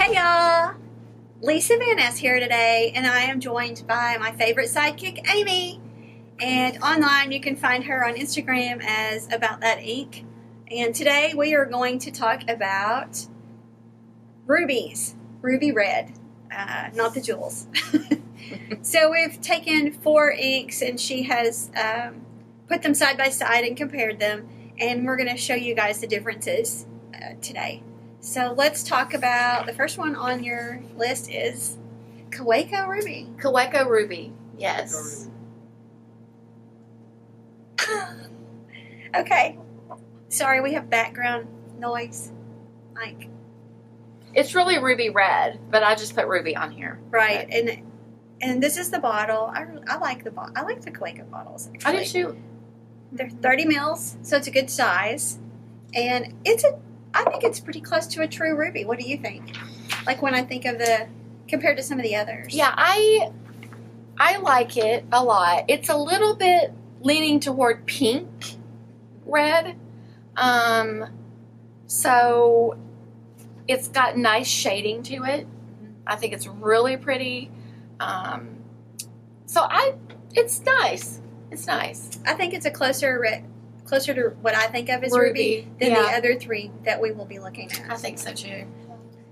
Hey y'all! Lisa Van Ness here today, and I am joined by my favorite sidekick, Amy. And online you can find her on Instagram as About That Ink. And today we are going to talk about rubies, Ruby Red, not the jewels. So we've taken 4 inks, and she has put them side by side and compared them, and we're going to show you guys the differences today. So let's talk about, the first one on your list is Kaweco Ruby. Kaweco Ruby, yes. Okay. Sorry, we have background noise. Like, it's really Ruby Red, but I just put Ruby on here. Right, and this is the bottle. I like the bottle. I like the Kaweco bottles. Actually. I do too. They're 30 mils, so it's a good size, and I think it's pretty close to a true ruby. What do you think? Like when I think of compared to some of the others. Yeah, I like it a lot. It's a little bit leaning toward pink red. So it's got nice shading to it. I think it's really pretty. It's nice. It's nice. I think it's a closer to what I think of as ruby than the other 3 that we will be looking at. I think so too.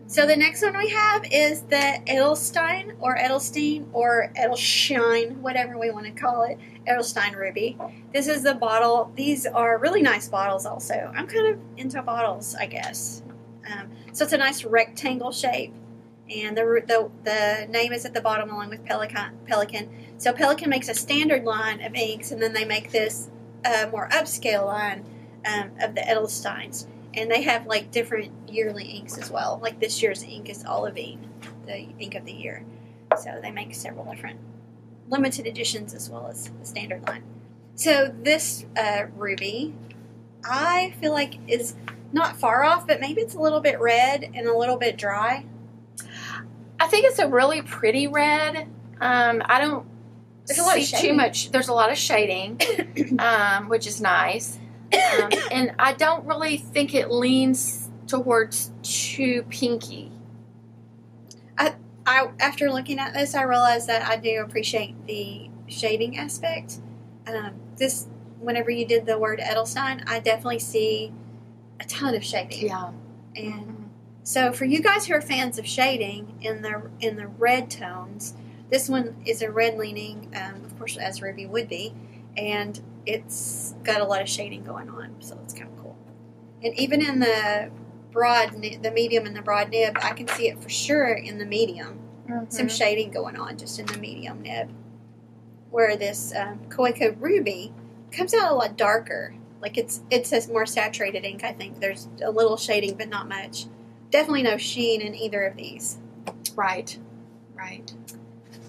So the next one we have is the Edelstein or Edelstein, whatever we want to call it, Edelstein Ruby. This is the bottle. These are really nice bottles also. I'm kind of into bottles, I guess. So it's a nice rectangle shape. And the name is at the bottom along with Pelican. So Pelican makes a standard line of inks, and then they make this more upscale line of the Edelsteins. And they have like different yearly inks as well. Like this year's ink is Olivine, the ink of the year. So they make several different limited editions as well as the standard line. So this ruby, I feel like is not far off, but maybe it's a little bit red and a little bit dry. I think it's a really pretty red. I don't see too much. There's a lot of shading, which is nice. And I don't really think it leans towards too pinky. After looking at this, I realized that I do appreciate the shading aspect. Whenever you did the word Edelstein, I definitely see a ton of shading. Yeah. And so for you guys who are fans of shading in the red tones, this one is a red leaning, of course, as ruby would be, and it's got a lot of shading going on, so it's kind of cool. And even in the medium and the broad nib, I can see it for sure in the medium. Mm-hmm. Some shading going on just in the medium nib. Where this Kaweco Ruby comes out a lot darker. Like it's a more saturated ink, I think. There's a little shading, but not much. Definitely no sheen in either of these. Right.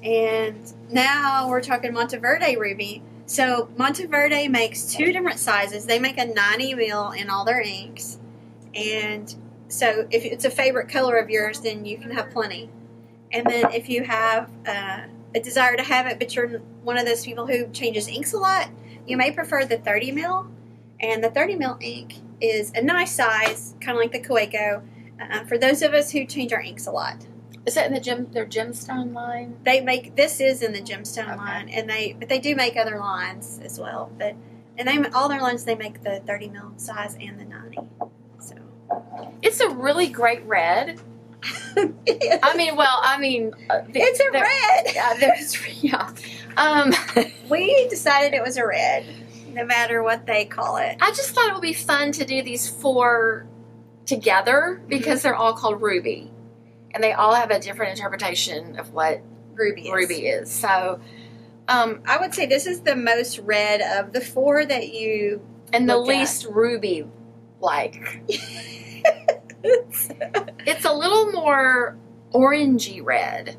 And now we're talking Monteverde Ruby. So Monteverde makes 2 different sizes. They make a 90 mil in all their inks. And so if it's a favorite color of yours, then you can have plenty. And then if you have a desire to have it, but you're one of those people who changes inks a lot, you may prefer the 30 mil. And the 30 mil ink is a nice size, kind of like the Kaweco, for those of us who change our inks a lot. Is that in their gemstone line? This is in the gemstone line, but they do make other lines as well. All their lines, they make the 30 mil size and the 90. So it's a really great red. Yes. It's a red. We decided it was a red, no matter what they call it. I just thought it would be fun to do these 4 together because they're all called ruby. And they all have a different interpretation of what ruby is. So, I would say this is the most red of the 4 that you and the least ruby like. It's a little more orangey red,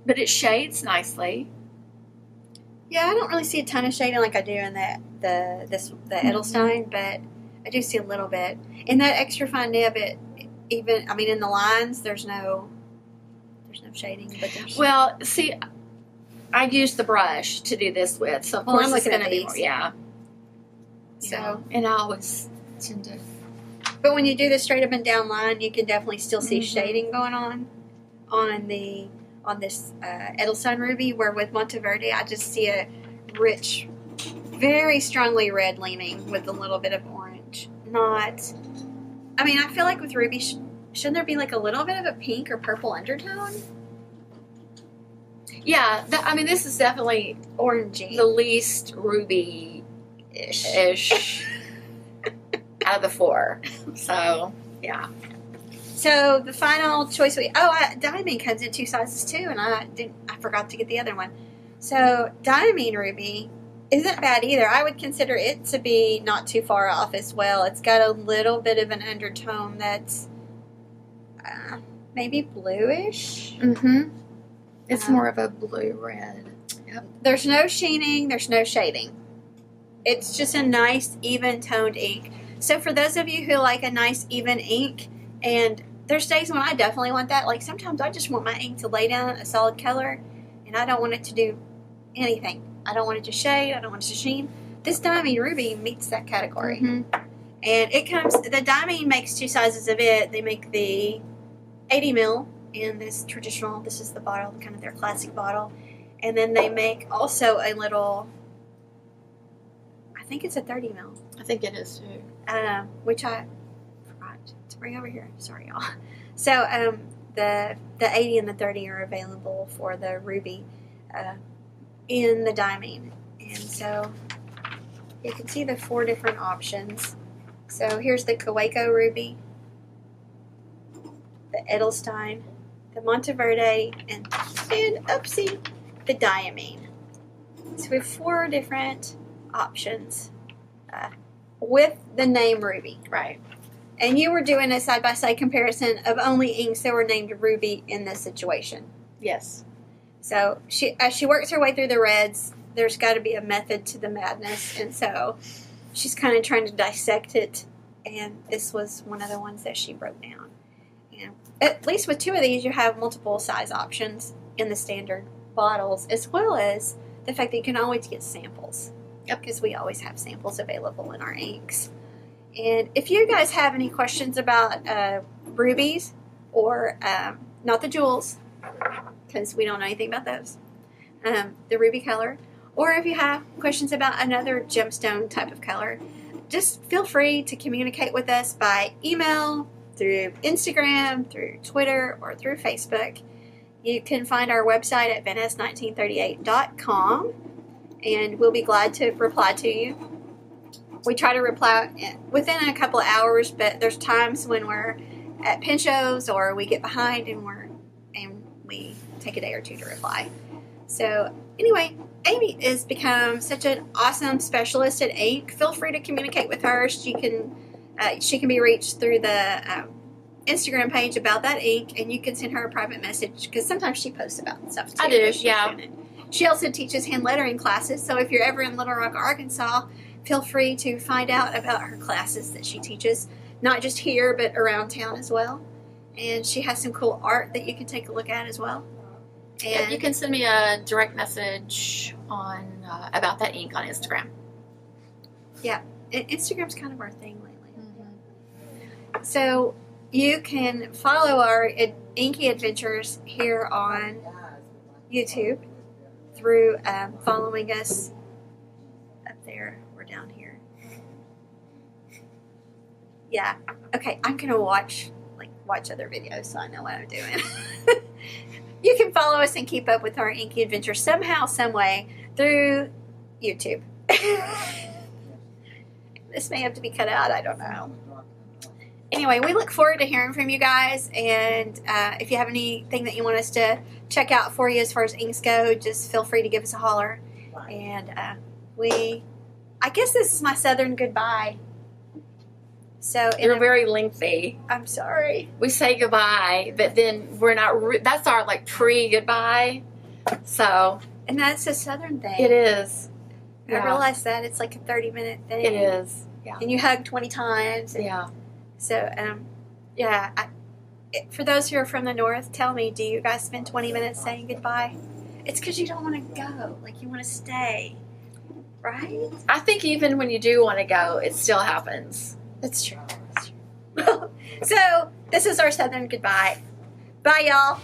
but it shades nicely. Yeah, I don't really see a ton of shading like I do in the Edelstein, but I do see a little bit. In that extra fine nib, in the lines, there's no shading. But well, see, I used the brush to do this with, so of course I'm it's looking going at to be these. more, yeah. So, and I always tend to But when you do the straight up and down line, you can definitely still see shading going on this Edelstein Ruby, where with Monteverde, I just see a rich, very strongly red leaning with a little bit of orange. Not, I mean, I feel like with Ruby, shouldn't there be like a little bit of a pink or purple undertone? Yeah, I mean, this is definitely Orangey. the least Ruby-ish out of the 4. So, yeah. So the final choice Diamine comes in 2 sizes too, and I forgot to get the other one. So Diamine Ruby isn't bad either. I would consider it to be not too far off as well. It's got a little bit of an undertone that's maybe bluish. It's more of a blue-red. Yep. There's no sheening. There's no shading. It's just a nice, even-toned ink. So for those of you who like a nice, even ink, and there's days when I definitely want that. Like sometimes I just want my ink to lay down a solid color, and I don't want it to do anything. I don't want it to shade. I don't want it to sheen. This Diamine Ruby meets that category. And it comes, the Diamine makes 2 sizes of it. They make the 80 mil in this traditional, this is the bottle, kind of their classic bottle. And then they make also a little, I think it's a 30 mil. I think it is too. Which I forgot to bring over here. Sorry, y'all. So the 80 and the 30 are available for the Ruby in the Diamine. And so you can see the 4 different options. So here's the Kaweco Ruby, the Edelstein, the Monteverde, and oopsie, the Diamine. So we have 4 different options with the name Ruby. Right. And you were doing a side-by-side comparison of only inks that were named Ruby in this situation. Yes. So as she works her way through the reds, there's got to be a method to the madness. And so she's kind of trying to dissect it. And this was one of the ones that she broke down. And at least with 2 of these, you have multiple size options in the standard bottles, as well as the fact that you can always get samples. Yep. Because we always have samples available in our inks. And if you guys have any questions about rubies or not the jewels, because we don't know anything about those, the ruby color, or if you have questions about another gemstone type of color, just feel free to communicate with us by email, through Instagram, through Twitter, or through Facebook. You can find our website at venice1938.com, and we'll be glad to reply to you. We try to reply within a couple of hours, but there's times when we're at Pinchos or we get behind and we take a day or 2 to reply. So anyway, Amy has become such an awesome specialist at ink. Feel free to communicate with her. She can be reached through the Instagram page about that ink, and you can send her a private message because sometimes she posts about stuff too. I do, yeah. She also teaches hand lettering classes, so if you're ever in Little Rock, Arkansas, feel free to find out about her classes that she teaches, not just here, but around town as well. And she has some cool art that you can take a look at as well. And you can send me a direct message on about that ink on Instagram. Yeah, Instagram's kind of our thing lately. So you can follow our inky adventures here on YouTube through following us up there or down here. Yeah. Okay, I'm gonna watch other videos so I know what I'm doing. You can follow us and keep up with our inky adventures somehow, some way through YouTube. This may have to be cut out. I don't know. Anyway, we look forward to hearing from you guys, and if you have anything that you want us to check out for you as far as inks go, just feel free to give us a holler. And I guess this is my southern goodbye. So You're very lengthy. I'm sorry. We say goodbye, but then we're not. That's our pre-goodbye. So. And that's a southern thing. It is. I realize that it's like a 30-minute thing. It is. Yeah. And you hug 20 times. Yeah. So, for those who are from the north, tell me, do you guys spend 20 minutes saying goodbye? It's because you don't want to go. Like, you want to stay. Right? I think even when you do want to go, it still happens. That's true. So this is our Southern goodbye. Bye, y'all.